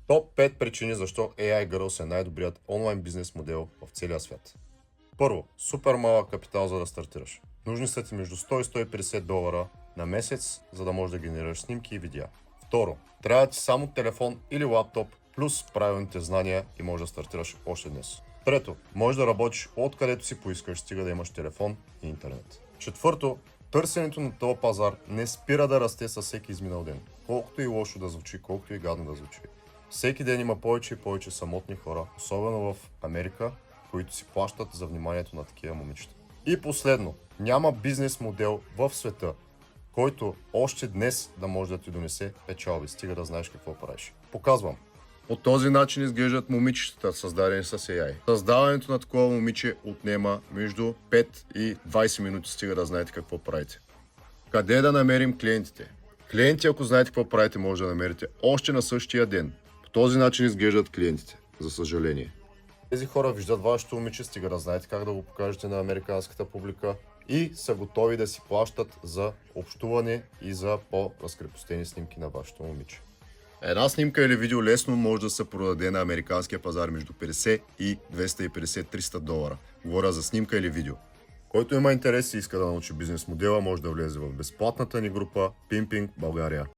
Топ 5 причини защо AI Girls е най-добрият онлайн бизнес модел в целия свят. Първо, супер малък капитал за да стартираш. Нужни са ти между 100 и 150 долара на месец, за да можеш да генерираш снимки и видеа. Второ, трябва ти само телефон или лаптоп, плюс правилните знания и можеш да стартираш още днес. Трето, можеш да работиш откъдето си поискаш, стига да имаш телефон и интернет. Четвърто, търсенето на този пазар не спира да расте със всеки изминал ден. Колкото и лошо да звучи, колкото и гадно да звучи. Всеки ден има повече и повече самотни хора, особено в Америка, които си плащат за вниманието на такива момичета. И последно, няма бизнес модел в света, който още днес да може да ти донесе печалби, стига да знаеш какво правиш. Показвам. По този начин изглеждат момичетата, създадени с AI. Създаването на такова момиче отнема между 5 и 20 минути, стига да знаете какво правите. Къде да намерим клиентите? Клиенти, ако знаете какво правите, може да намерите още на същия ден. По този начин изглеждат клиентите, за съжаление. Тези хора виждат вашето момиче, стига да знаете как да го покажете на американската публика и са готови да си плащат за общуване и за по-разкрепостени снимки на вашето момиче. Една снимка или видео лесно може да се продаде на американския пазар между 50 и 250-300 долара. Говоря за снимка или видео. Който има интерес и иска да научи бизнес модела, може да влезе в безплатната ни група Pimping България.